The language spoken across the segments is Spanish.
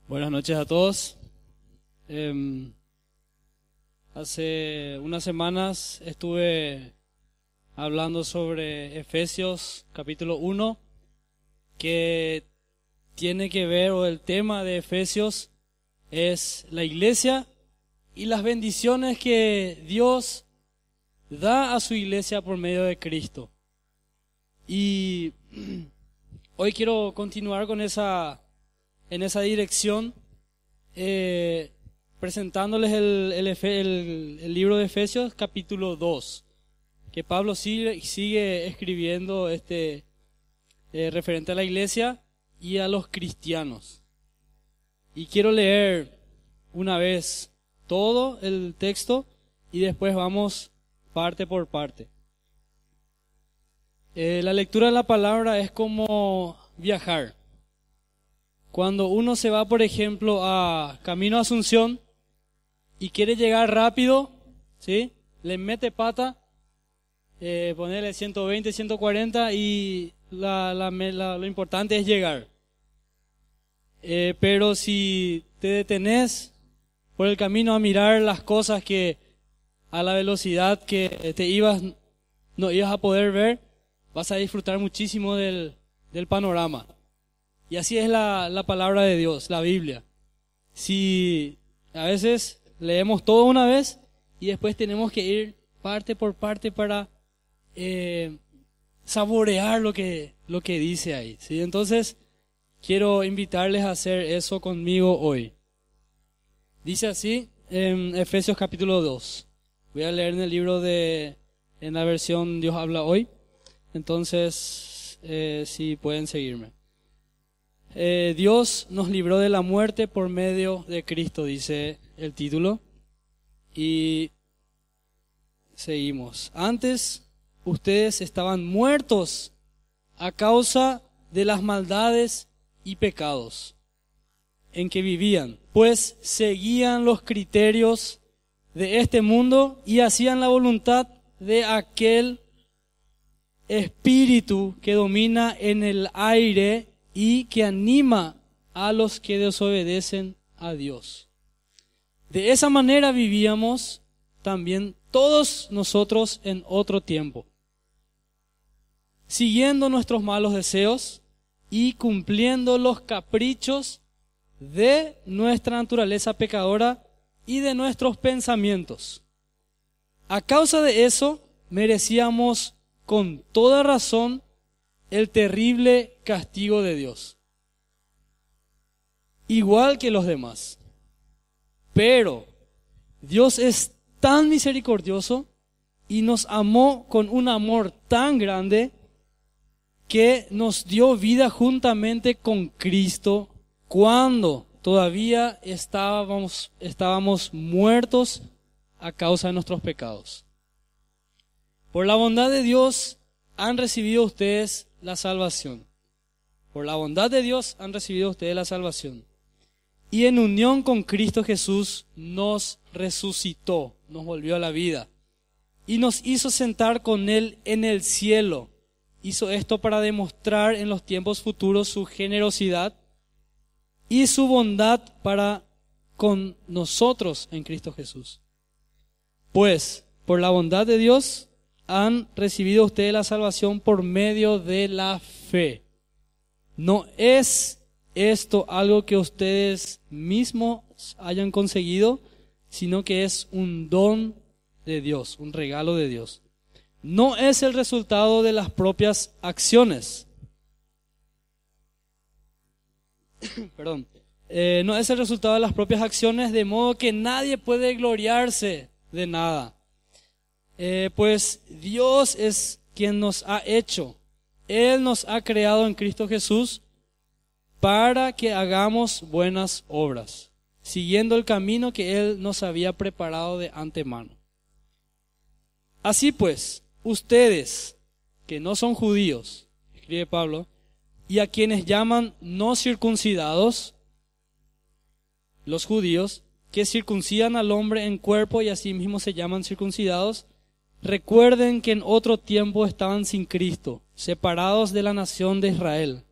Buenas noches a todos. Hace unas semanas estuve hablando sobre Efesios capítulo 1, que tiene que ver, o el tema de Efesios es la iglesia y las bendiciones que Dios da a su iglesia por medio de Cristo. Y hoy quiero continuar con en esa dirección, presentándoles el libro de Efesios capítulo 2, que Pablo sigue escribiendo referente a la iglesia y a los cristianos. Y quiero leer una vez todo el texto y después vamos parte por parte. La lectura de la palabra es como viajar. Cuando uno se va, por ejemplo, a Camino a Asunción y quiere llegar rápido, ¿sí? Le mete pata, ponerle 120, 140 y lo importante es llegar. Pero si te detenés por el camino a mirar las cosas que a la velocidad que no ibas a poder ver, vas a disfrutar muchísimo del panorama. Y así es la palabra de Dios, la Biblia. Si a veces leemos todo una vez y después tenemos que ir parte por parte para saborear lo que dice ahí, ¿sí? Entonces, quiero invitarles a hacer eso conmigo hoy. Dice así en Efesios capítulo 2. Voy a leer en el libro en la versión Dios habla hoy. Entonces, si pueden seguirme. Dios nos libró de la muerte por medio de Cristo, dice el título. Y seguimos. Antes ustedes estaban muertos a causa de las maldades y pecados en que vivían, pues seguían los criterios de este mundo y hacían la voluntad de aquel espíritu que domina en el aire y que anima a los que desobedecen a Dios. De esa manera vivíamos también todos nosotros en otro tiempo, siguiendo nuestros malos deseos y cumpliendo los caprichos de nuestra naturaleza pecadora y de nuestros pensamientos. A causa de eso, merecíamos con toda razón el terrible castigo de Dios, igual que los demás. Pero Dios es tan misericordioso y nos amó con un amor tan grande que nos dio vida juntamente con Cristo cuando todavía estábamos muertos a causa de nuestros pecados. Por la bondad de Dios han recibido ustedes la salvación. Por la bondad de Dios han recibido ustedes la salvación. Y en unión con Cristo Jesús nos resucitó, nos volvió a la vida y nos hizo sentar con Él en el cielo. Hizo esto para demostrar en los tiempos futuros su generosidad y su bondad para con nosotros en Cristo Jesús. Pues, por la bondad de Dios, han recibido ustedes la salvación por medio de la fe. No es esto algo que ustedes mismos hayan conseguido, sino que es un don de Dios, un regalo de Dios. No es el resultado de las propias acciones. Perdón. No es el resultado de las propias acciones, de modo que nadie puede gloriarse de nada. Pues Dios es quien nos ha hecho. Él nos ha creado en Cristo Jesús para que hagamos buenas obras, siguiendo el camino que Él nos había preparado de antemano. Así pues, ustedes que no son judíos, escribe Pablo, y a quienes llaman no circuncidados, los judíos, que circuncidan al hombre en cuerpo y asimismo se llaman circuncidados, recuerden que en otro tiempo estaban sin Cristo, separados de la nación de Israel,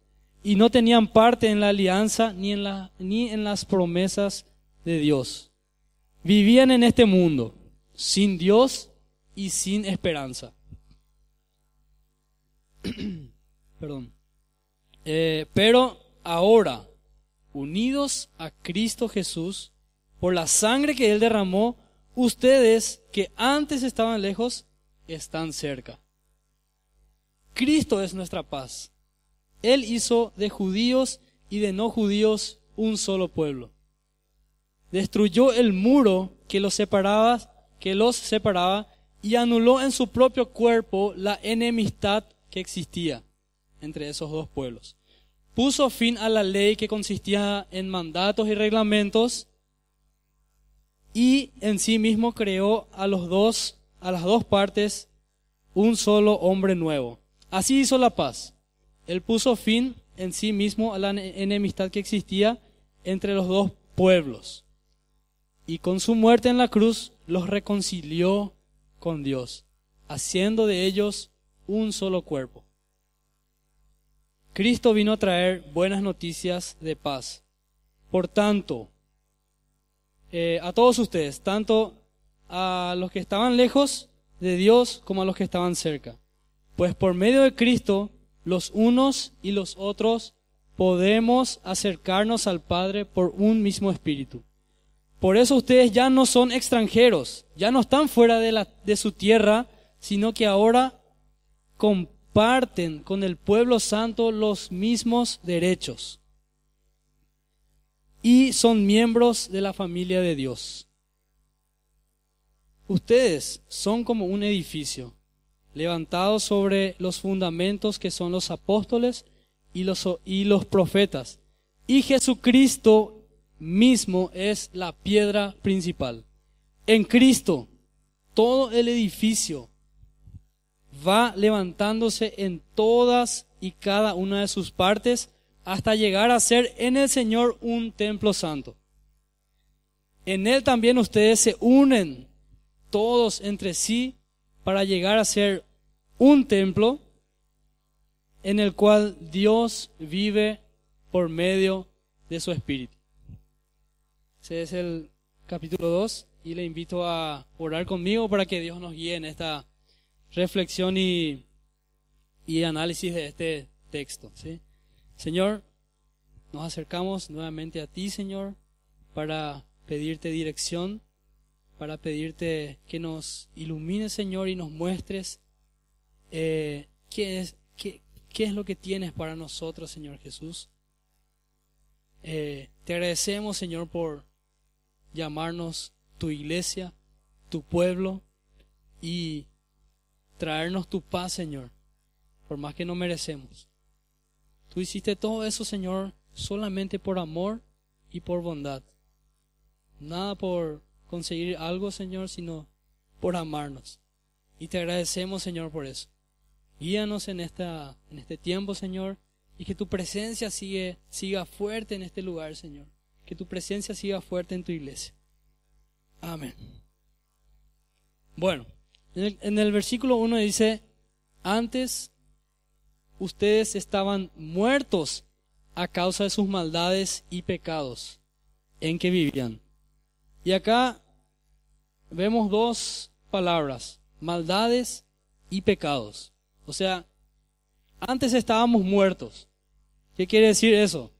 y no tenían parte en la alianza ni en las promesas de Dios. Vivían en este mundo, sin Dios y sin esperanza. Perdón. Pero ahora, unidos a Cristo Jesús, por la sangre que Él derramó, ustedes que antes estaban lejos, están cerca. Cristo es nuestra paz. Él hizo de judíos y de no judíos un solo pueblo. Destruyó el muro que los separaba y anuló en su propio cuerpo la enemistad que existía entre esos dos pueblos. Puso fin a la ley que consistía en mandatos y reglamentos y en sí mismo creó a las dos partes un solo hombre nuevo. Así hizo la paz. Él puso fin en sí mismo a la enemistad que existía entre los dos pueblos. Y con su muerte en la cruz los reconcilió con Dios, haciendo de ellos un solo cuerpo. Cristo vino a traer buenas noticias de paz. Por tanto, a todos ustedes, tanto a los que estaban lejos de Dios como a los que estaban cerca. Pues por medio de Cristo, los unos y los otros podemos acercarnos al Padre por un mismo espíritu. Por eso ustedes ya no son extranjeros, ya no están fuera de su tierra, sino que ahora comparten con el pueblo santo los mismos derechos y son miembros de la familia de Dios. Ustedes son como un edificio levantado sobre los fundamentos que son los apóstoles y los profetas. Y Jesucristo mismo es la piedra principal. En Cristo, todo el edificio va levantándose en todas y cada una de sus partes hasta llegar a ser en el Señor un templo santo. En Él también ustedes se unen todos entre sí para llegar a ser un templo en el cual Dios vive por medio de su Espíritu. Ese es el capítulo 2 y le invito a orar conmigo para que Dios nos guíe en esta reflexión y análisis de este texto, ¿sí? Señor, nos acercamos nuevamente a ti, Señor, para pedirte dirección, para pedirte que nos ilumines, Señor, y nos muestres qué es lo que tienes para nosotros, Señor Jesús. Te agradecemos, Señor, por llamarnos tu iglesia, tu pueblo, y traernos tu paz, Señor, por más que no merecemos. Tú hiciste todo eso, Señor, solamente por amor y por bondad. Nada por conseguir algo, Señor, sino por amarnos. Y te agradecemos, Señor, por eso. Guíanos en este tiempo, Señor, y que tu presencia siga fuerte en este lugar, Señor. Que tu presencia siga fuerte en tu iglesia. Amén. Bueno, en el versículo 1 dice: antes ustedes estaban muertos a causa de sus maldades y pecados en que vivían. Y acá vemos dos palabras: maldades y pecados. O sea, antes estábamos muertos. ¿Qué quiere decir eso?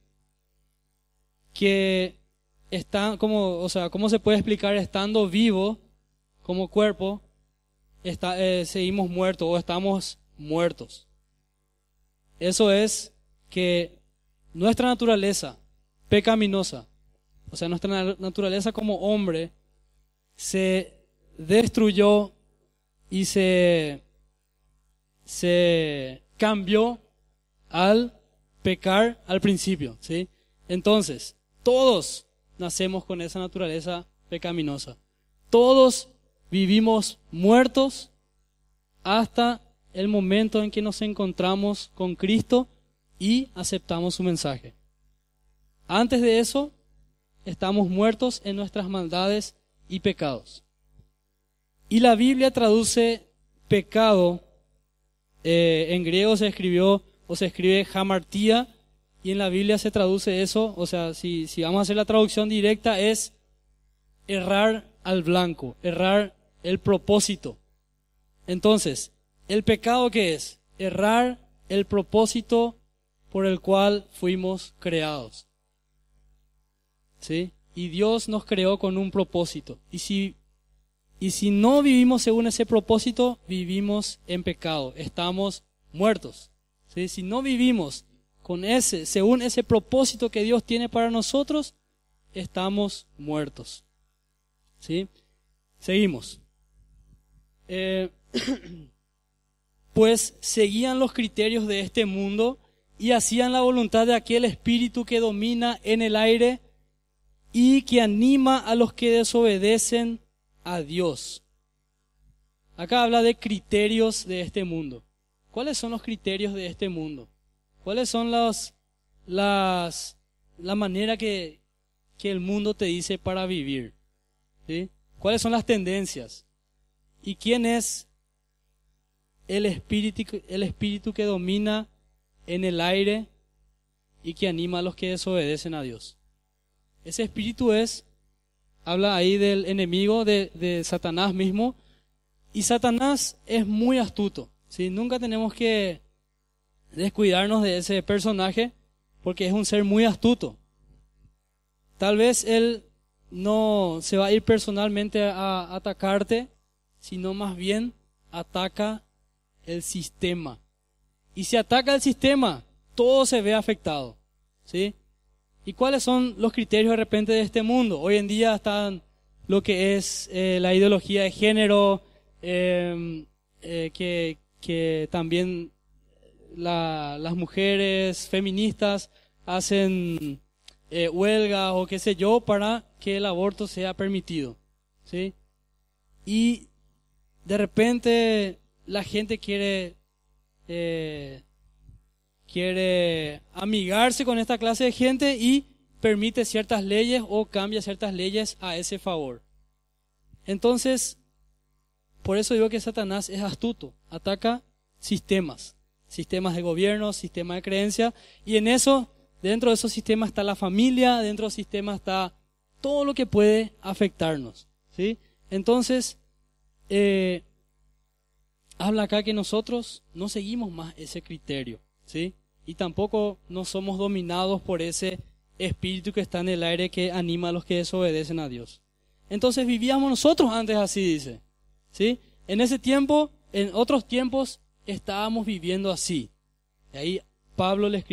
Que ¿cómo se puede explicar estando vivo como cuerpo, seguimos muertos o estamos muertos? Eso es que nuestra naturaleza pecaminosa, o sea, nuestra naturaleza como hombre, se destruyó y se cambió al pecar al principio, ¿sí? Entonces, todos nacemos con esa naturaleza pecaminosa. Todos vivimos muertos hasta el momento en que nos encontramos con Cristo y aceptamos su mensaje. Antes de eso, estamos muertos en nuestras maldades y pecados. Y la Biblia traduce pecado, en griego se escribe hamartía, Y en la Biblia se traduce eso, o sea, si vamos a hacer la traducción directa, es errar al blanco, errar el propósito. Entonces, ¿el pecado qué es? Errar el propósito por el cual fuimos creados. ¿Sí? Y Dios nos creó con un propósito. Y si no vivimos según ese propósito, vivimos en pecado, estamos muertos. ¿Sí? Si no vivimos según ese propósito que Dios tiene para nosotros, estamos muertos. ¿Sí? Seguimos. Pues seguían los criterios de este mundo y hacían la voluntad de aquel espíritu que domina en el aire y que anima a los que desobedecen a Dios. Acá habla de criterios de este mundo. ¿Cuáles son los criterios de este mundo? ¿Cuáles son la manera que el mundo te dice para vivir? ¿Sí? ¿Cuáles son las tendencias? ¿Y quién es el espíritu que domina en el aire y que anima a los que desobedecen a Dios? Ese espíritu habla ahí del enemigo, de Satanás mismo. Y Satanás es muy astuto, ¿sí? Nunca tenemos que descuidarnos de ese personaje porque es un ser muy astuto. Tal vez él no se va a ir personalmente a atacarte, sino más bien ataca el sistema. Y si ataca el sistema, todo se ve afectado, ¿sí? ¿Y cuáles son los criterios de repente de este mundo? Hoy en día están lo que es la ideología de género, que también las mujeres feministas hacen huelgas o qué sé yo para que el aborto sea permitido, ¿sí? Y de repente la gente quiere amigarse con esta clase de gente y permite ciertas leyes o cambia ciertas leyes a ese favor. Entonces, por eso digo que Satanás es astuto, ataca sistemas de gobierno, sistemas de creencia, y en eso, dentro de esos sistemas está la familia, dentro de esos sistemas está todo lo que puede afectarnos, ¿sí? Entonces, habla acá que nosotros no seguimos más ese criterio, ¿sí? Y tampoco no somos dominados por ese espíritu que está en el aire que anima a los que desobedecen a Dios. Entonces vivíamos nosotros antes así, dice, ¿sí? En ese tiempo, en otros tiempos, estábamos viviendo así. Y ahí Pablo le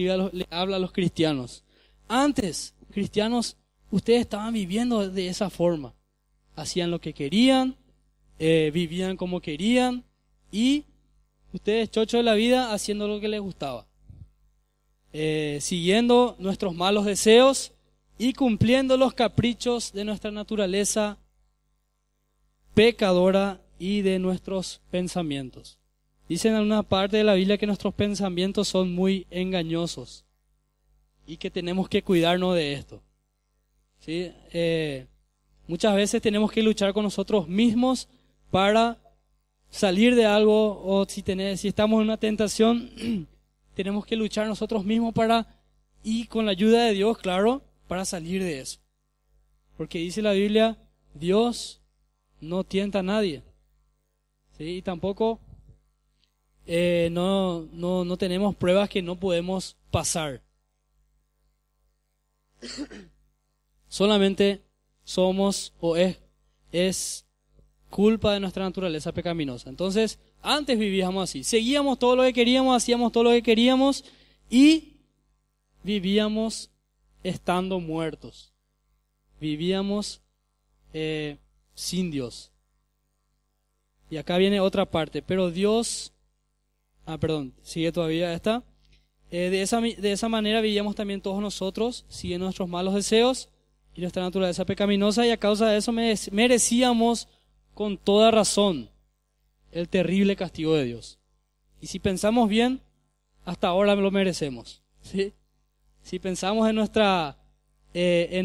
habla a los cristianos. Antes, cristianos, ustedes estaban viviendo de esa forma. Hacían lo que querían, vivían como querían, y ustedes, chochos de la vida, haciendo lo que les gustaba. Siguiendo nuestros malos deseos y cumpliendo los caprichos de nuestra naturaleza pecadora y de nuestros pensamientos. Dicen en una parte de la Biblia que nuestros pensamientos son muy engañosos y que tenemos que cuidarnos de esto, ¿sí? Muchas veces tenemos que luchar con nosotros mismos para salir de algo, o si estamos en una tentación, tenemos que luchar nosotros mismos y con la ayuda de Dios, claro, para salir de eso. Porque dice la Biblia, Dios no tienta a nadie, ¿sí? Y tampoco no tenemos pruebas que no podemos pasar. Solamente somos es culpa de nuestra naturaleza pecaminosa. Entonces, antes vivíamos así, seguíamos todo lo que queríamos, hacíamos todo lo que queríamos y vivíamos estando muertos. Vivíamos sin Dios. Y acá viene otra parte, pero Dios, sigue todavía esta. De esa manera vivíamos también todos nosotros, siguiendo nuestros malos deseos y nuestra naturaleza pecaminosa, y a causa de eso merecíamos con toda razón el terrible castigo de Dios. Y si pensamos bien, hasta ahora lo merecemos, ¿sí? Si pensamos en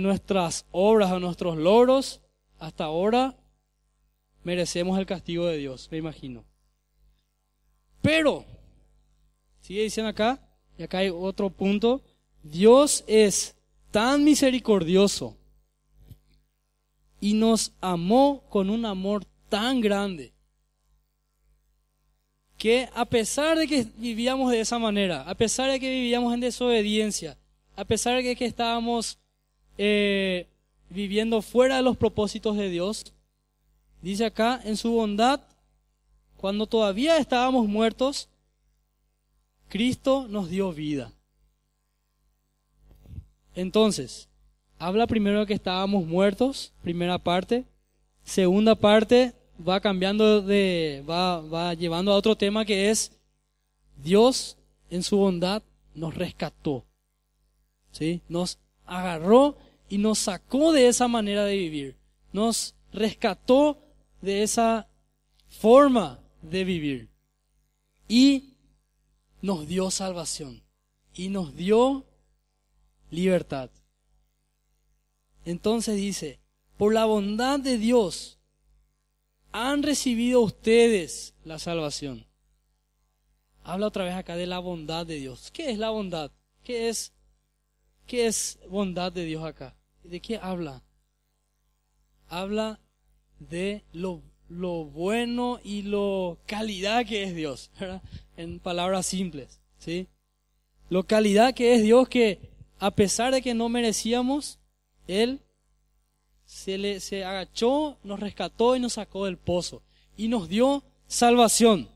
nuestras obras o nuestros logros, hasta ahora merecemos el castigo de Dios, me imagino. Pero, sigue diciendo acá, y acá hay otro punto, Dios es tan misericordioso y nos amó con un amor tan grande que a pesar de que vivíamos de esa manera, a pesar de que vivíamos en desobediencia, a pesar de que estábamos viviendo fuera de los propósitos de Dios, dice acá, en su bondad, cuando todavía estábamos muertos, Cristo nos dio vida. Entonces, habla primero de que estábamos muertos, primera parte. Segunda parte, va cambiando va llevando a otro tema que es Dios en su bondad nos rescató. ¿Sí? Nos agarró y nos sacó de esa manera de vivir. Nos rescató de esa forma de vivir. Y nos dio salvación. Y nos dio libertad. Entonces dice, por la bondad de Dios han recibido ustedes la salvación. Habla otra vez acá de la bondad de Dios. ¿Qué es la bondad? ¿Qué es bondad de Dios acá? ¿De qué habla? Habla de lo bueno y lo calidad que es Dios, ¿verdad? En palabras simples, ¿sí? Lo calidad que es Dios, que a pesar de que no merecíamos, Él se agachó, nos rescató y nos sacó del pozo. Y nos dio salvación.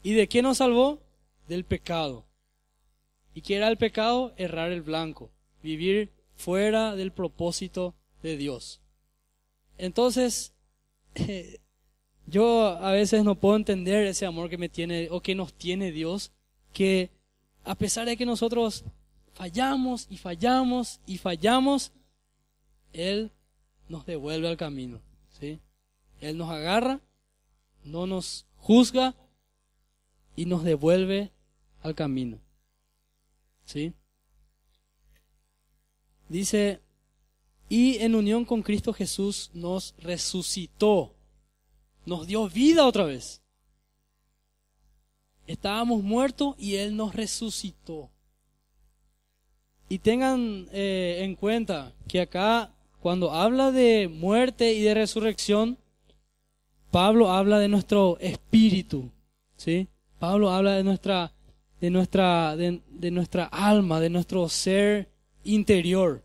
¿Y de qué nos salvó? Del pecado. ¿Y qué era el pecado? Errar el blanco. Vivir fuera del propósito de Dios. Entonces, yo a veces no puedo entender ese amor que me tiene o que nos tiene Dios, que a pesar de que nosotros fallamos y fallamos y fallamos, Él nos devuelve al camino, ¿sí? Él nos agarra, no nos juzga y nos devuelve al camino, ¿sí? Dice, y en unión con Cristo Jesús nos resucitó, nos dio vida otra vez. Estábamos muertos y Él nos resucitó. Y tengan en cuenta que acá, cuando habla de muerte y de resurrección, Pablo habla de nuestro espíritu, ¿sí? Pablo habla de nuestra alma, de nuestro ser interior.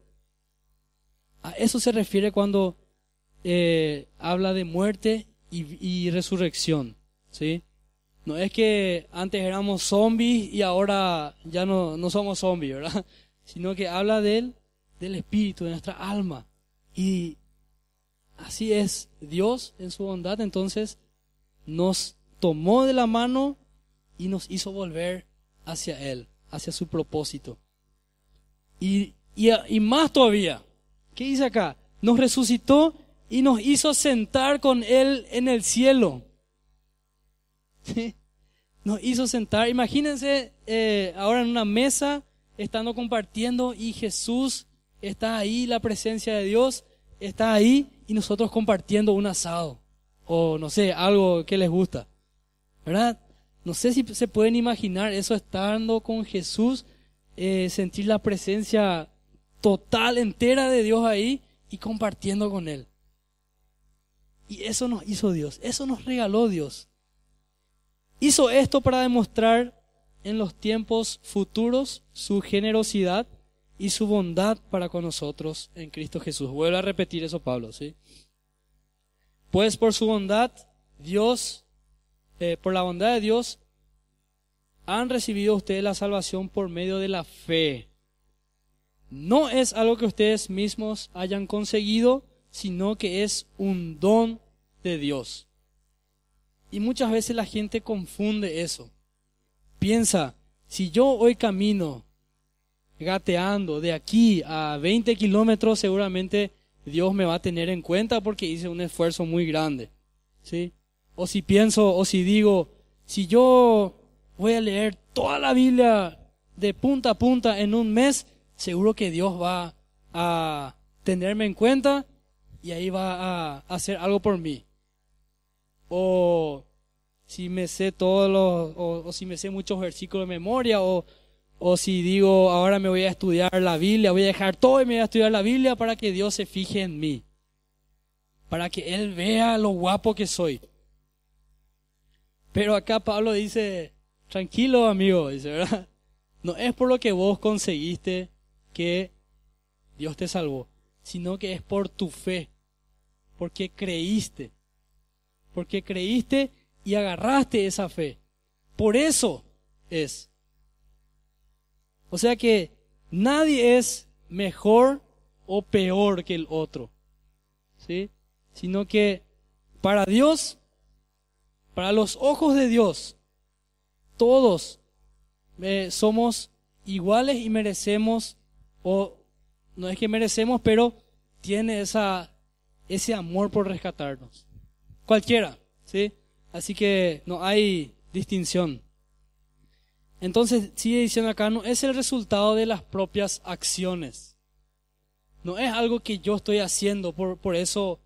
A eso se refiere cuando habla de muerte y resurrección, ¿sí? No es que antes éramos zombies y ahora ya no somos zombies, ¿verdad? Sino que habla del espíritu, de nuestra alma. Y así es Dios en su bondad. Entonces nos tomó de la mano y nos hizo volver hacia Él, hacia su propósito. Y más todavía, ¿qué dice acá? Nos resucitó y nos hizo sentar con Él en el cielo. ¿Sí? Nos hizo sentar. Imagínense ahora en una mesa, estando compartiendo y Jesús está ahí, la presencia de Dios está ahí y nosotros compartiendo un asado o no sé, algo que les gusta, ¿verdad? No sé si se pueden imaginar eso, estando con Jesús, sentir la presencia total, entera de Dios ahí y compartiendo con Él. Y eso nos hizo Dios, eso nos regaló Dios. Hizo esto para demostrar en los tiempos futuros su generosidad y su bondad para con nosotros en Cristo Jesús. Vuelvo a repetir eso, Pablo, ¿sí? Pues por su bondad, por la bondad de Dios, han recibido ustedes la salvación por medio de la fe. No es algo que ustedes mismos hayan conseguido, sino que es un don de Dios. Y muchas veces la gente confunde eso. Piensa, si yo hoy camino gateando de aquí a 20 kilómetros, seguramente Dios me va a tener en cuenta porque hice un esfuerzo muy grande, ¿sí? O si pienso, o si digo, si yo voy a leer toda la Biblia de punta a punta en un mes, seguro que Dios va a tenerme en cuenta y ahí va a hacer algo por mí. O si me sé o si me sé muchos versículos de memoria, o O si digo, ahora me voy a estudiar la Biblia, voy a dejar todo y me voy a estudiar la Biblia para que Dios se fije en mí. Para que Él vea lo guapo que soy. Pero acá Pablo dice, tranquilo amigo, dice, ¿verdad? No es por lo que vos conseguiste que Dios te salvó, sino que es por tu fe. Porque creíste y agarraste esa fe. Por eso es. O sea que nadie es mejor o peor que el otro, ¿sí? Sino que para Dios, para los ojos de Dios, todos somos iguales y merecemos, o no es que merecemos, pero tiene ese amor por rescatarnos. Cualquiera, ¿sí? Así que no hay distinción. Entonces, sigue diciendo acá, no es el resultado de las propias acciones. No es algo que yo estoy haciendo, por eso,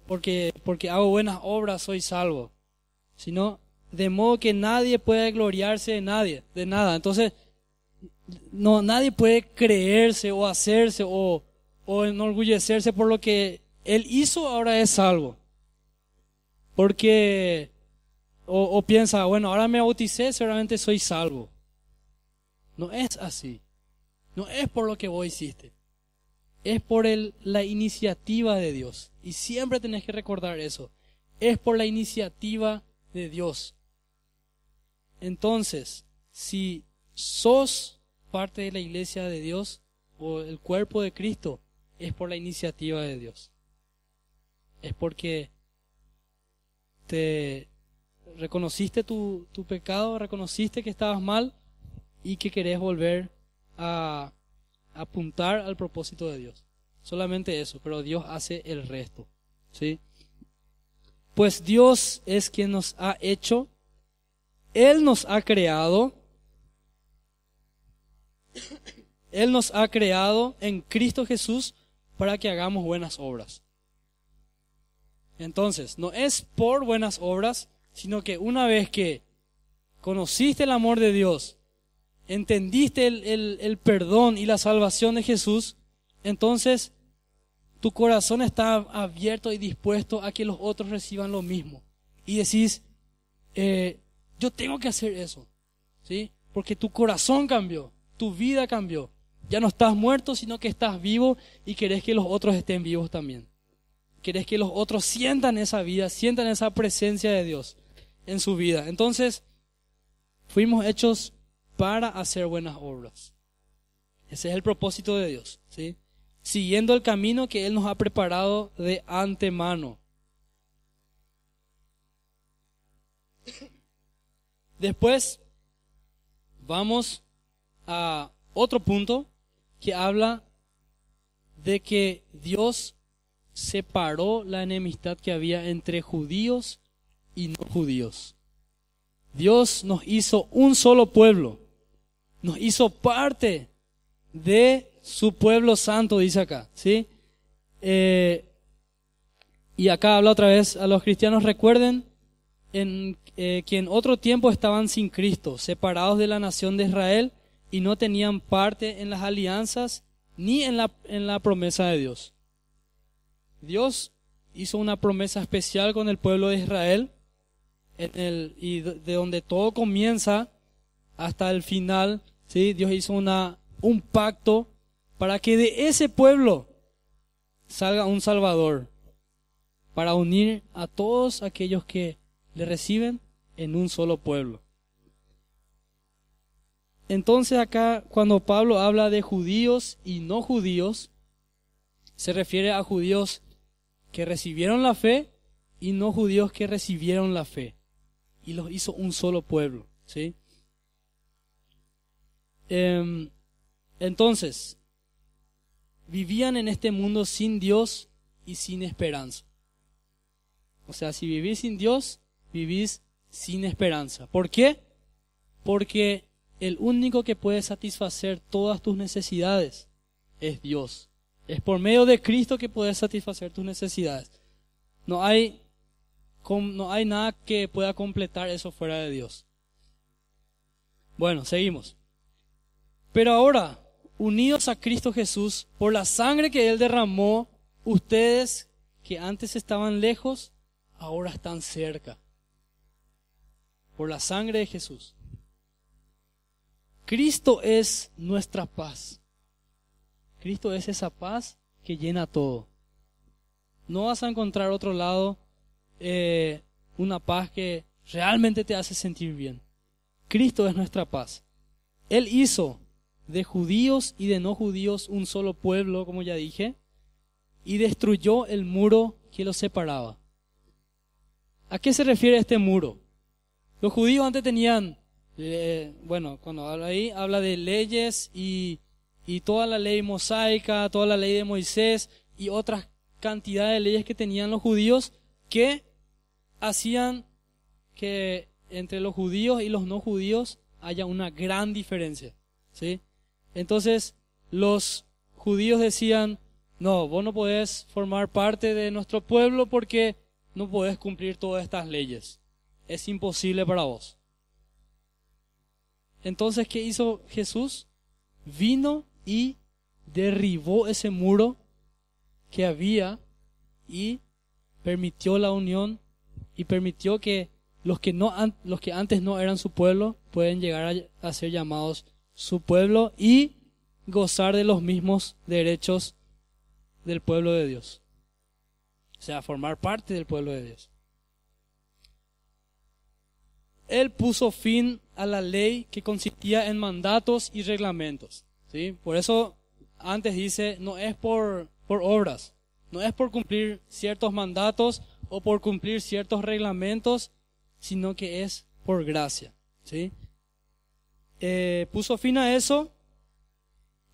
porque hago buenas obras soy salvo. Sino, de modo que nadie puede gloriarse de nada. Entonces, no, nadie puede creerse o hacerse o enorgullecerse por lo que él hizo, ahora es salvo. Porque, o piensa, bueno, ahora me bauticé, seguramente soy salvo. No es así. No es por lo que vos hiciste. Es por la iniciativa de Dios. Y siempre tenés que recordar eso. Es por la iniciativa de Dios. Entonces, si sos parte de la iglesia de Dios o el cuerpo de Cristo, es por la iniciativa de Dios. Es porque te reconociste tu pecado, reconociste que estabas mal y que querés volver a apuntar al propósito de Dios. Solamente eso, pero Dios hace el resto, ¿sí? Pues Dios es quien nos ha hecho, Él nos ha creado en Cristo Jesús para que hagamos buenas obras. Entonces, no es por buenas obras, sino que una vez que conociste el amor de Dios, entendiste el perdón y la salvación de Jesús, entonces tu corazón está abierto y dispuesto a que los otros reciban lo mismo. Y decís, yo tengo que hacer eso, ¿sí? Porque tu corazón cambió, tu vida cambió. Ya no estás muerto, sino que estás vivo y querés que los otros estén vivos también. Querés que los otros sientan esa vida, sientan esa presencia de Dios en su vida. Entonces, fuimos hechos para hacer buenas obras. Ese es el propósito de Dios, ¿sí? Siguiendo el camino que Él nos ha preparado de antemano. Después, vamos a otro punto que habla de que Dios separó la enemistad que había entre judíos y no judíos. Dios nos hizo un solo pueblo, nos hizo parte de su pueblo santo, dice acá, ¿sí? Y acá habla otra vez a los cristianos, recuerden que en otro tiempo estaban sin Cristo, separados de la nación de Israel y no tenían parte en las alianzas ni en la promesa de Dios. Dios hizo una promesa especial con el pueblo de Israel, y de donde todo comienza hasta el final, ¿sí? Dios hizo un pacto para que de ese pueblo salga un Salvador, para unir a todos aquellos que le reciben en un solo pueblo. Entonces acá, cuando Pablo habla de judíos y no judíos, se refiere a judíos que recibieron la fe y no judíos que recibieron la fe. Y los hizo un solo pueblo, ¿sí? Entonces, vivían en este mundo sin Dios y sin esperanza. O sea, si vivís sin Dios, vivís sin esperanza. ¿Por qué? Porque el único que puede satisfacer todas tus necesidades es Dios. Es por medio de Cristo que puedes satisfacer tus necesidades. No hay nada que pueda completar eso fuera de Dios. Bueno, seguimos. Pero ahora, unidos a Cristo Jesús, por la sangre que Él derramó, ustedes que antes estaban lejos, ahora están cerca. Por la sangre de Jesús. Cristo es nuestra paz. Cristo es esa paz que llena todo. No vas a encontrar otro lado una paz que realmente te hace sentir bien. Cristo es nuestra paz. Él hizo de judíos y de no judíos un solo pueblo, como ya dije, y destruyó el muro que los separaba. ¿A qué se refiere este muro? Los judíos antes tenían, cuando habla ahí, habla de leyes y toda la ley mosaica, toda la ley de Moisés y otras cantidad de leyes que tenían los judíos que hacían que entre los judíos y los no judíos haya una gran diferencia, ¿sí? Entonces, los judíos decían, no, vos no podés formar parte de nuestro pueblo porque no podés cumplir todas estas leyes. Es imposible para vos. Entonces, ¿qué hizo Jesús? Vino y derribó ese muro que había y permitió la unión y permitió que los que antes no eran su pueblo pueden llegar a ser llamados su pueblo y gozar de los mismos derechos del pueblo de Dios. O sea, formar parte del pueblo de Dios. Él puso fin a la ley que consistía en mandatos y reglamentos, ¿sí? Por eso antes dice, no es por obras, no es por cumplir ciertos mandatos o por cumplir ciertos reglamentos, sino que es por gracia, ¿sí? Puso fin a eso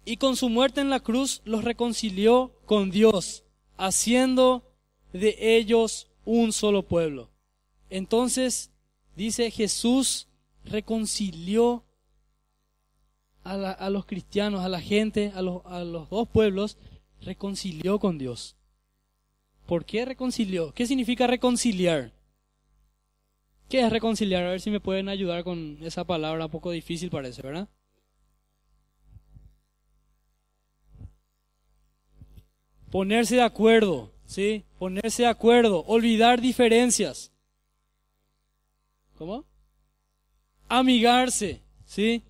y con su muerte en la cruz los reconcilió con Dios, haciendo de ellos un solo pueblo. Entonces, dice, Jesús reconcilió a los cristianos, a la gente, a los dos pueblos, reconcilió con Dios. ¿Por qué reconcilió? ¿Qué significa reconciliar? ¿Qué es reconciliar? A ver si me pueden ayudar con esa palabra, un poco difícil parece, ¿verdad? Ponerse de acuerdo, ¿sí? Ponerse de acuerdo, olvidar diferencias. ¿Cómo? Amigarse, ¿sí?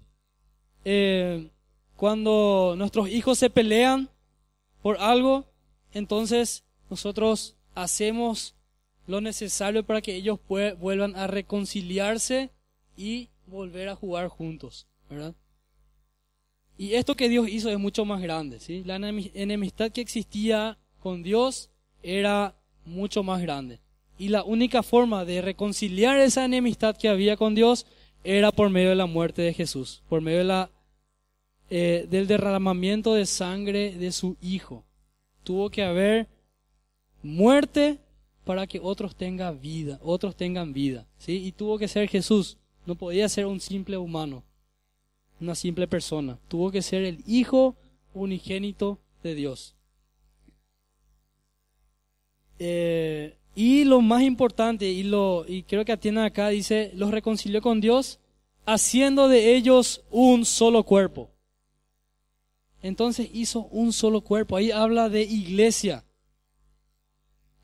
Cuando nuestros hijos se pelean por algo, entonces nosotros hacemos lo necesario para que ellos vuelvan a reconciliarse y volver a jugar juntos, ¿verdad? Y esto que Dios hizo es mucho más grande, ¿sí? La enemistad que existía con Dios era mucho más grande. Y la única forma de reconciliar esa enemistad que había con Dios era por medio de la muerte de Jesús, por medio de del derramamiento de sangre de su Hijo. Tuvo que haber muerte para que otros tengan vida, ¿sí? Y tuvo que ser Jesús, no podía ser un simple humano, una simple persona. Tuvo que ser el Hijo unigénito de Dios. Y lo más importante, y creo que atiende acá, dice, los reconcilió con Dios, haciendo de ellos un solo cuerpo. Entonces hizo un solo cuerpo. Ahí habla de iglesia.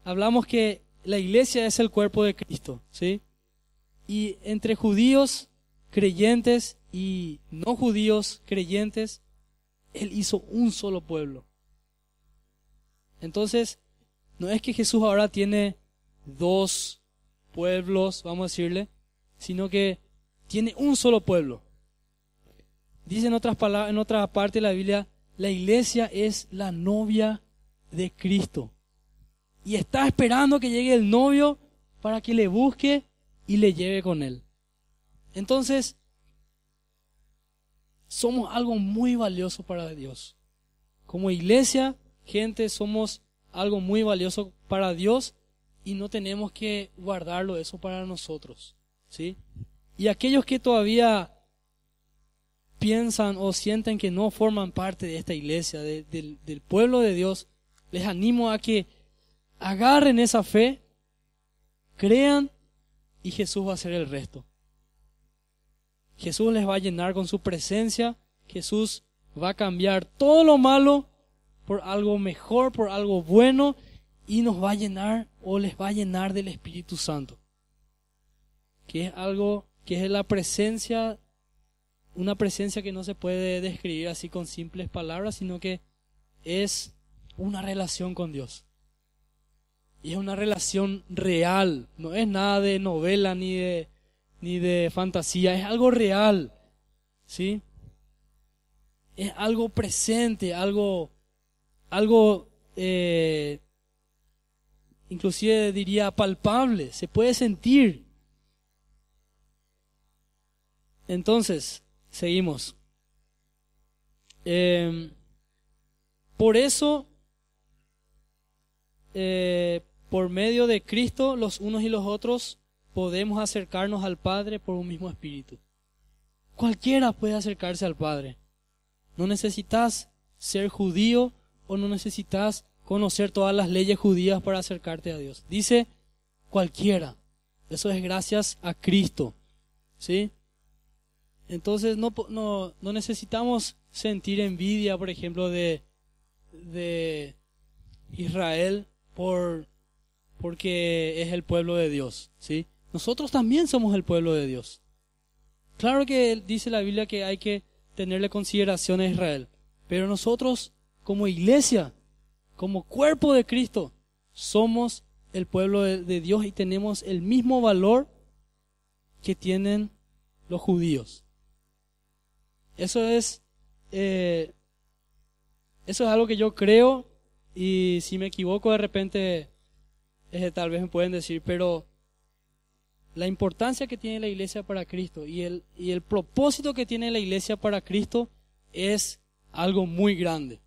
Hablamos que la iglesia es el cuerpo de Cristo, ¿sí? Y entre judíos creyentes y no judíos creyentes, Él hizo un solo pueblo. Entonces, no es que Jesús ahora tiene dos pueblos, vamos a decirle, sino que tiene un solo pueblo. Dice en otras palabras, en otra parte de la Biblia, la iglesia es la novia de Cristo. Y está esperando que llegue el novio para que le busque y le lleve con él. Entonces, somos algo muy valioso para Dios. Como iglesia, gente, somos algo muy valioso para Dios y no tenemos que guardarlo eso para nosotros, ¿sí? Y aquellos que todavía piensan o sienten que no forman parte de esta iglesia, del pueblo de Dios, les animo a que agarren esa fe, crean y Jesús va a hacer el resto. Jesús les va a llenar con su presencia, Jesús va a cambiar todo lo malo por algo mejor, por algo bueno, y nos va a llenar o les va a llenar del Espíritu Santo. Que es algo, que es la presencia, una presencia que no se puede describir así con simples palabras, sino que es una relación con Dios. Y es una relación real, no es nada de novela ni de fantasía, es algo real, ¿sí? Es algo presente, algo inclusive diría palpable, se puede sentir. Entonces, seguimos. Por eso, por medio de Cristo, los unos y los otros podemos acercarnos al Padre por un mismo Espíritu. Cualquiera puede acercarse al Padre. No necesitas ser judío o no necesitas conocer todas las leyes judías para acercarte a Dios. Dice cualquiera. Eso es gracias a Cristo, ¿sí? Entonces no necesitamos sentir envidia, por ejemplo, de Israel porque es el pueblo de Dios, ¿sí? Nosotros también somos el pueblo de Dios. Claro que dice la Biblia que hay que tenerle consideración a Israel, pero nosotros como iglesia, como cuerpo de Cristo, somos el pueblo de Dios y tenemos el mismo valor que tienen los judíos. Eso es algo que yo creo, y si me equivoco de repente tal vez me pueden decir, pero la importancia que tiene la iglesia para Cristo y el propósito que tiene la iglesia para Cristo es algo muy grande,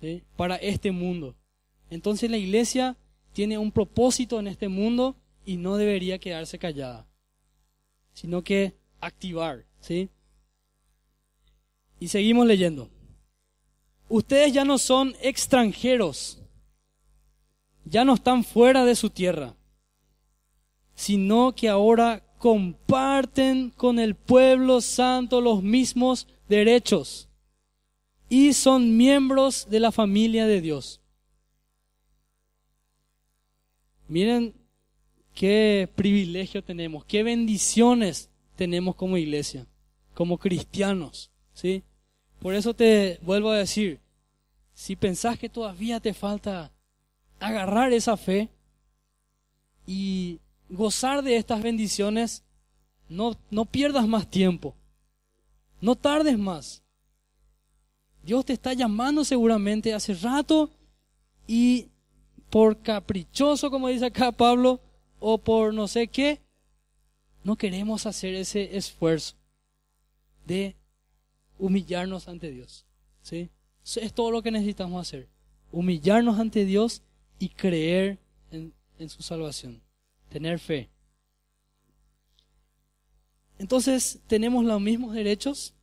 ¿sí? Para este mundo. Entonces la iglesia tiene un propósito en este mundo y no debería quedarse callada, sino que activar, ¿sí? Y seguimos leyendo. Ustedes ya no son extranjeros, ya no están fuera de su tierra, sino que ahora comparten con el pueblo santo los mismos derechos y son miembros de la familia de Dios. Miren qué privilegio tenemos, qué bendiciones tenemos como iglesia, como cristianos, ¿sí? Por eso te vuelvo a decir, si pensás que todavía te falta agarrar esa fe y gozar de estas bendiciones, no pierdas más tiempo, no tardes más. Dios te está llamando seguramente hace rato y por caprichoso, como dice acá Pablo, o por no sé qué, no queremos hacer ese esfuerzo de humillarnos ante Dios, ¿sí? Eso es todo lo que necesitamos hacer, humillarnos ante Dios y creer en su salvación, tener fe. Entonces, ¿tenemos los mismos derechos?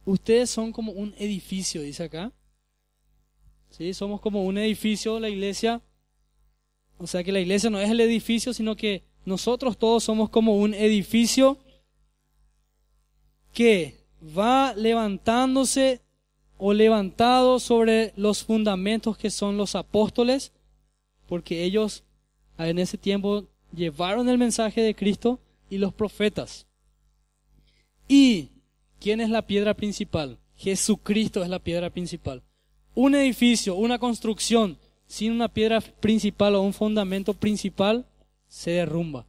Ustedes son como un edificio, dice acá. ¿Sí? Somos como un edificio, la iglesia. O sea que la iglesia no es el edificio, sino que nosotros todos somos como un edificio que va levantándose o levantado sobre los fundamentos que son los apóstoles, porque ellos en ese tiempo llevaron el mensaje de Cristo, y los profetas. ¿Y quién es la piedra principal? Jesucristo es la piedra principal. Un edificio, una construcción sin una piedra principal o un fundamento principal se derrumba.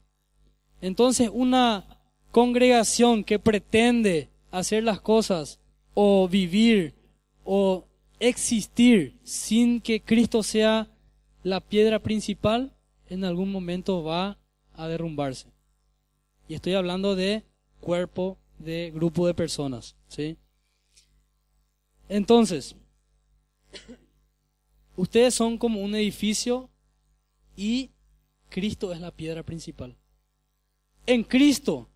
Entonces, una congregación que pretende hacer las cosas o vivir o existir sin que Cristo sea la piedra principal, en algún momento va a derrumbarse. Y estoy hablando de cuerpo, de grupo de personas, ¿sí? Entonces, ustedes son como un edificio y Cristo es la piedra principal. En Cristo,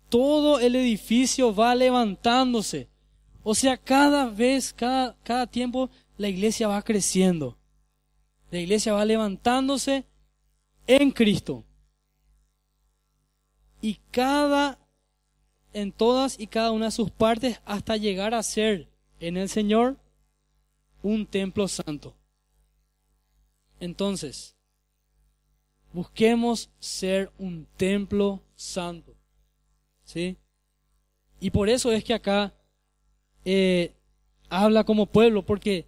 todo el edificio va levantándose. O sea, cada vez, cada tiempo, la iglesia va creciendo. La iglesia va levantándose en Cristo. Y cada en todas y cada una de sus partes hasta llegar a ser en el Señor un templo santo. Entonces, busquemos ser un templo santo, ¿sí? Y por eso es que acá habla como pueblo, porque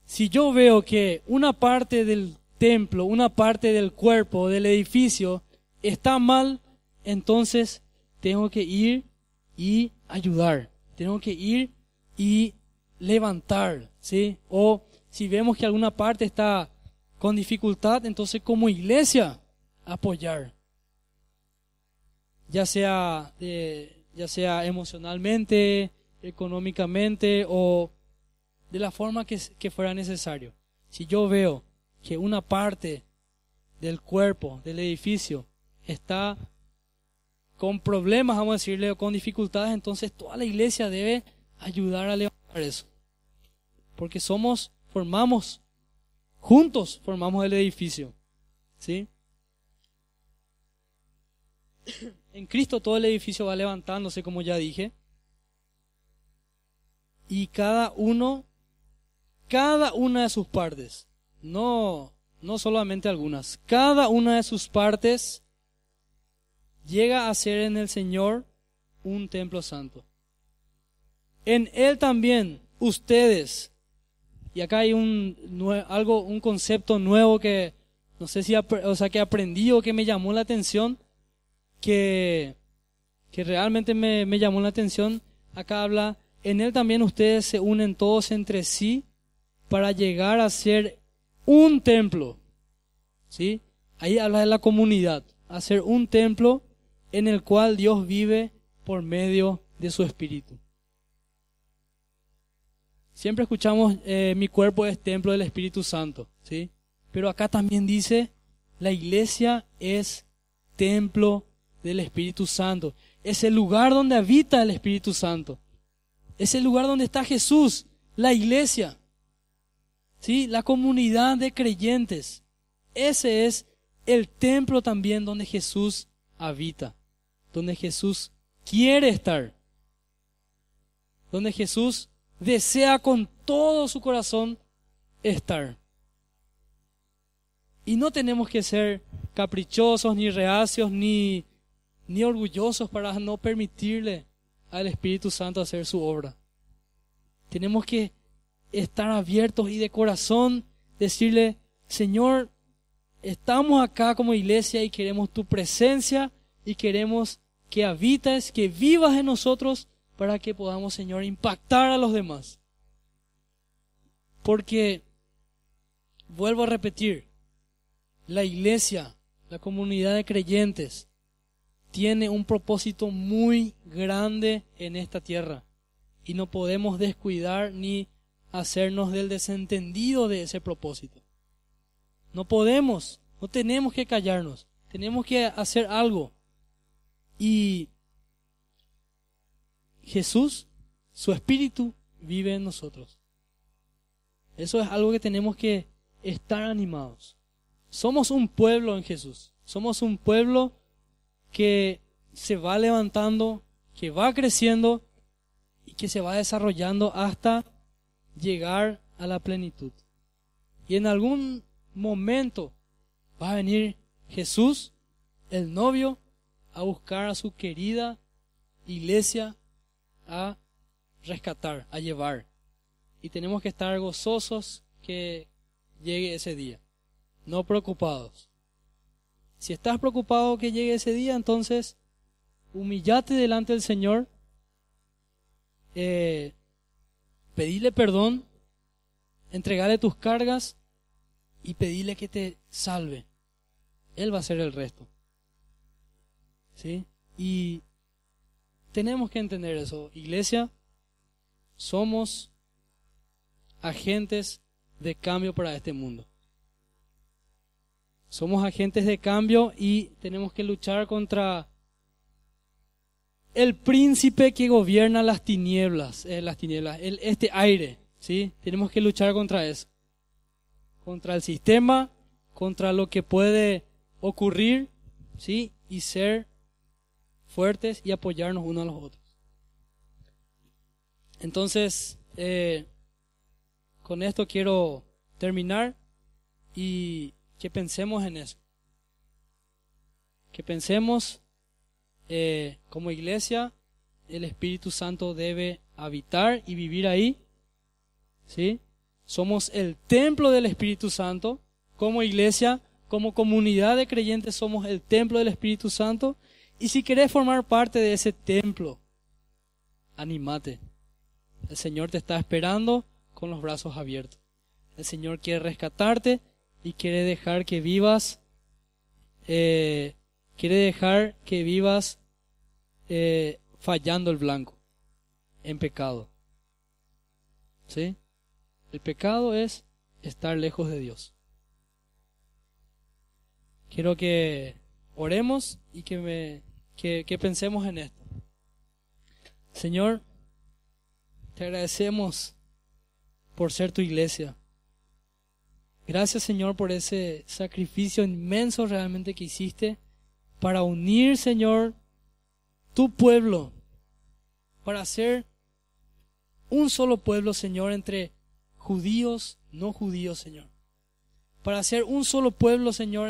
si yo veo que una parte del templo, una parte del cuerpo, del edificio, está mal, entonces tengo que ir y ayudar, tengo que ir y levantar, ¿sí? O si vemos que alguna parte está con dificultad, entonces como iglesia apoyar, ya sea emocionalmente, económicamente o de la forma que fuera necesario. Si yo veo que una parte del cuerpo, del edificio, está con problemas, vamos a decirle, o con dificultades, entonces toda la iglesia debe ayudar a levantar eso. Porque formamos el edificio, ¿sí? En Cristo todo el edificio va levantándose, como ya dije, y cada una de sus partes, no solamente algunas, cada una de sus partes llega a ser en el Señor un templo santo. En Él también ustedes, y acá hay un concepto nuevo que no sé si que aprendí o que me llamó la atención, que realmente me llamó la atención. Acá habla, en Él también ustedes se unen todos entre sí para llegar a ser un templo, ¿sí? Ahí habla de la comunidad, hacer un templo en el cual Dios vive por medio de su Espíritu. Siempre escuchamos, mi cuerpo es templo del Espíritu Santo, ¿sí? Pero acá también dice, la iglesia es templo del Espíritu Santo. Es el lugar donde habita el Espíritu Santo. Es el lugar donde está Jesús, la iglesia, ¿sí? La comunidad de creyentes. Ese es el templo también donde Jesús habita, donde Jesús quiere estar, donde Jesús desea con todo su corazón estar. Y no tenemos que ser caprichosos, ni reacios, ni orgullosos para no permitirle al Espíritu Santo hacer su obra. Tenemos que estar abiertos y de corazón decirle, Señor, estamos acá como iglesia y queremos tu presencia y queremos que habites, que vivas en nosotros para que podamos, Señor, impactar a los demás. Porque, vuelvo a repetir, la iglesia, la comunidad de creyentes, tiene un propósito muy grande en esta tierra y no podemos descuidar ni hacernos del desentendido de ese propósito. No tenemos que callarnos, tenemos que hacer algo. Y Jesús, su Espíritu, vive en nosotros. Eso es algo que tenemos que estar animados. Somos un pueblo en Jesús, somos un pueblo que se va levantando, que va creciendo y que se va desarrollando hasta llegar a la plenitud. Y en algún momento va a venir Jesús, el novio, a buscar a su querida iglesia, a rescatar, a llevar. Y tenemos que estar gozosos que llegue ese día, no preocupados. Si estás preocupado que llegue ese día, entonces humillate delante del Señor, pedile perdón, entregale tus cargas y pedile que te salve. Él va a hacer el resto, ¿sí? Y tenemos que entender eso. Iglesia, somos agentes de cambio para este mundo. Somos agentes de cambio y tenemos que luchar contra el príncipe que gobierna las tinieblas, este aire, ¿sí? Tenemos que luchar contra eso. Contra el sistema, contra lo que puede ocurrir, ¿sí? Y ser fuertes y apoyarnos unos a los otros. Entonces, con esto quiero terminar y que pensemos en eso. Que pensemos como iglesia, el Espíritu Santo debe habitar y vivir ahí, ¿sí? Somos el templo del Espíritu Santo. Como iglesia, como comunidad de creyentes, somos el templo del Espíritu Santo. Y si querés formar parte de ese templo, anímate. El Señor te está esperando con los brazos abiertos. El Señor quiere rescatarte y quiere dejar que vivas, fallando el blanco, en pecado. ¿Sí? El pecado es estar lejos de Dios. Quiero que oremos y que pensemos en esto. Señor, te agradecemos por ser tu iglesia. Gracias, Señor, por ese sacrificio inmenso realmente que hiciste para unir, Señor, tu pueblo, para hacer un solo pueblo, Señor, entre judíos, no judíos, Señor. Para hacer un solo pueblo, Señor,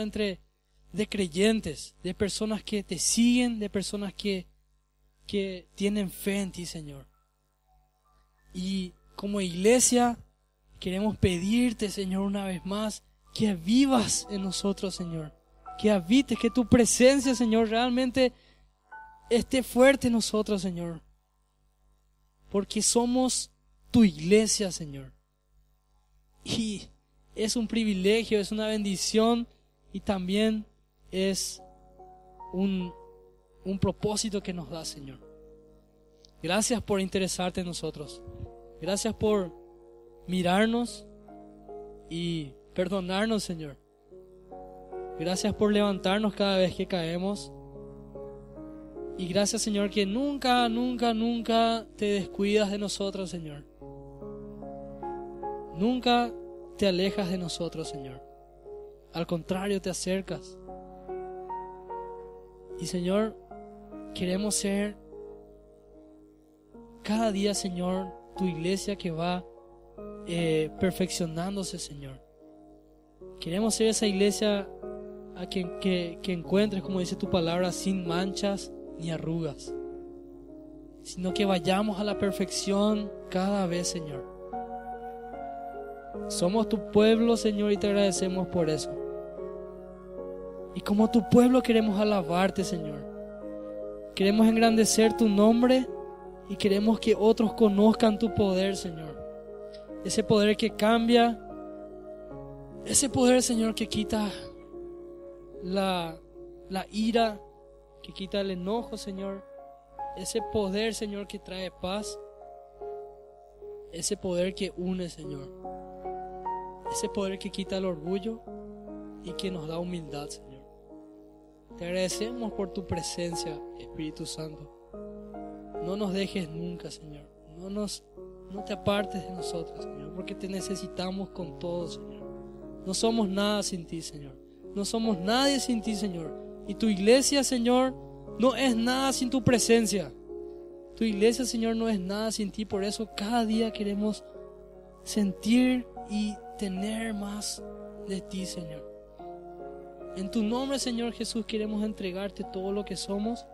de creyentes, de personas que te siguen, de personas que tienen fe en ti, Señor. Y como iglesia queremos pedirte, Señor, una vez más, que vivas en nosotros, Señor. Que habites, que tu presencia, Señor, realmente esté fuerte en nosotros, Señor. Porque somos tu iglesia, Señor. Y es un privilegio, es una bendición y también es un propósito que nos da, Señor. Gracias por interesarte en nosotros. Gracias por mirarnos y perdonarnos, Señor. Gracias por levantarnos cada vez que caemos. Y gracias, Señor, que nunca, nunca, nunca te descuidas de nosotros, Señor. Nunca te alejas de nosotros, Señor. Al contrario, te acercas. Y, Señor, queremos ser cada día, Señor, tu iglesia que va perfeccionándose, Señor. Queremos ser esa iglesia a que encuentres, como dice tu palabra, sin manchas ni arrugas, sino que vayamos a la perfección cada vez, Señor. Somos tu pueblo, Señor, y te agradecemos por eso. Y como tu pueblo queremos alabarte, Señor. Queremos engrandecer tu nombre y queremos que otros conozcan tu poder, Señor. Ese poder que cambia, ese poder, Señor, que quita la ira, que quita el enojo, Señor. Ese poder, Señor, que trae paz. Ese poder que une, Señor. Ese poder que quita el orgullo y que nos da humildad, Señor. Te agradecemos por tu presencia, Espíritu Santo. No nos dejes nunca, Señor. No te apartes de nosotros, Señor, porque te necesitamos con todo, Señor. No somos nada sin ti, Señor. No somos nadie sin ti, Señor. Y tu iglesia, Señor, no es nada sin tu presencia. Tu iglesia, Señor, no es nada sin ti. Por eso cada día queremos sentir y tener más de ti, Señor. En tu nombre, Señor Jesús, queremos entregarte todo lo que somos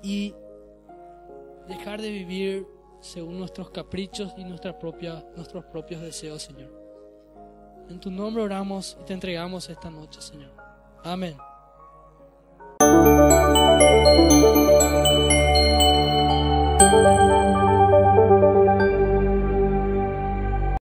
y dejar de vivir según nuestros caprichos y nuestros propios deseos, Señor. En tu nombre oramos y te entregamos esta noche, Señor. Amén.